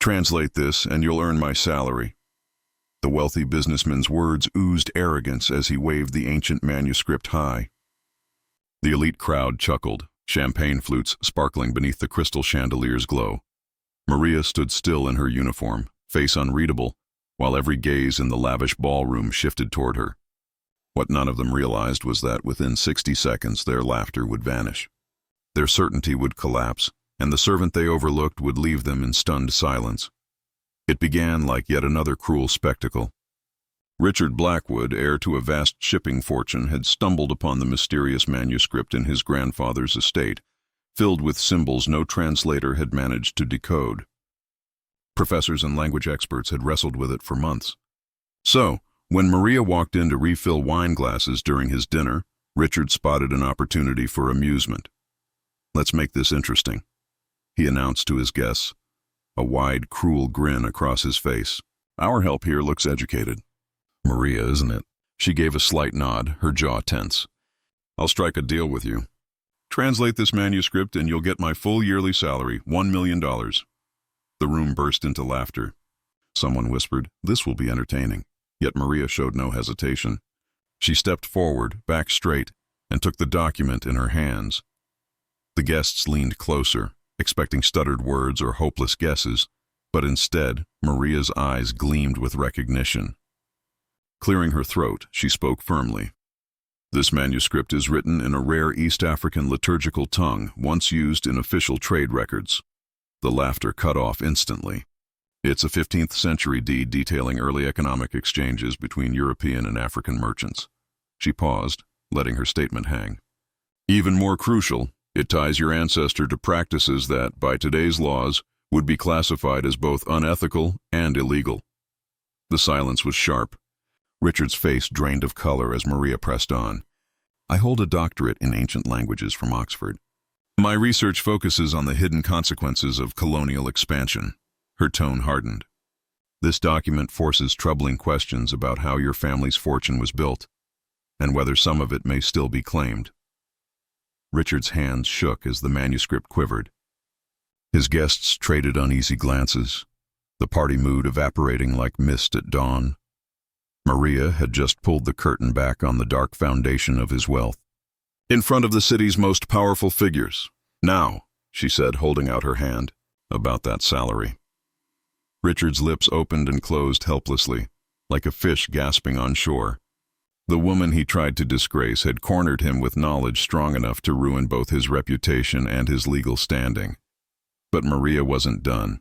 Translate this and you'll earn my salary." The wealthy businessman's words oozed arrogance as he waved the ancient manuscript high. The elite crowd chuckled, champagne flutes sparkling beneath the crystal chandelier's glow. Maria stood still in her uniform, face unreadable, while every gaze in the lavish ballroom shifted toward her. What none of them realized was that within 60 seconds their laughter would vanish. Their certainty would collapse, and the servant they overlooked would leave them in stunned silence. It began like yet another cruel spectacle. Richard Blackwood, heir to a vast shipping fortune, had stumbled upon the mysterious manuscript in his grandfather's estate, filled with symbols no translator had managed to decode. Professors and language experts had wrestled with it for months. So, when Maria walked in to refill wine glasses during his dinner, Richard spotted an opportunity for amusement. "Let's make this interesting," he announced to his guests, a wide, cruel grin across his face. "Our help here looks educated." "Maria, isn't it?" She gave a slight nod, her jaw tense. "I'll strike a deal with you. Translate this manuscript and you'll get my full yearly salary, $1 million. The room burst into laughter. Someone whispered, "This will be entertaining." Yet Maria showed no hesitation. She stepped forward, back straight, and took the document in her hands. The guests leaned closer, expecting stuttered words or hopeless guesses, but instead, Maria's eyes gleamed with recognition. Clearing her throat, she spoke firmly. "This manuscript is written in a rare East African liturgical tongue once used in official trade records." The laughter cut off instantly. "It's a 15th century deed detailing early economic exchanges between European and African merchants." She paused, letting her statement hang. "Even more crucial, it ties your ancestor to practices that, by today's laws, would be classified as both unethical and illegal." The silence was sharp. Richard's face drained of color as Maria pressed on. "I hold a doctorate in ancient languages from Oxford. My research focuses on the hidden consequences of colonial expansion." Her tone hardened. "This document forces troubling questions about how your family's fortune was built, and whether some of it may still be claimed." Richard's hands shook as the manuscript quivered. His guests traded uneasy glances, the party mood evaporating like mist at dawn. Maria had just pulled the curtain back on the dark foundation of his wealth. "In front of the city's most powerful figures. Now," she said, holding out her hand, "about that salary." Richard's lips opened and closed helplessly, like a fish gasping on shore. The woman he tried to disgrace had cornered him with knowledge strong enough to ruin both his reputation and his legal standing. But Maria wasn't done.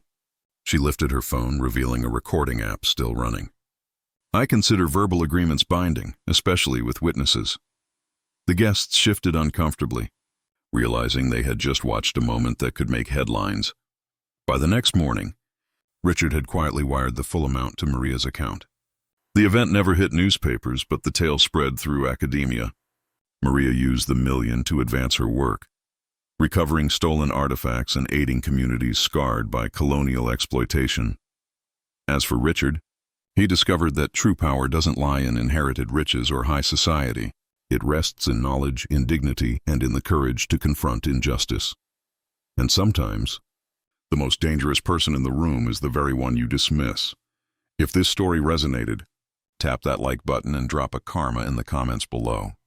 She lifted her phone, revealing a recording app still running. "I consider verbal agreements binding, especially with witnesses." The guests shifted uncomfortably, realizing they had just watched a moment that could make headlines. By the next morning, Richard had quietly wired the full amount to Maria's account. The event never hit newspapers, but the tale spread through academia. Maria used the million to advance her work, recovering stolen artifacts and aiding communities scarred by colonial exploitation. As for Richard, he discovered that true power doesn't lie in inherited riches or high society. It rests in knowledge, in dignity, and in the courage to confront injustice. And sometimes, the most dangerous person in the room is the very one you dismiss. If this story resonated, tap that like button and drop a karma in the comments below.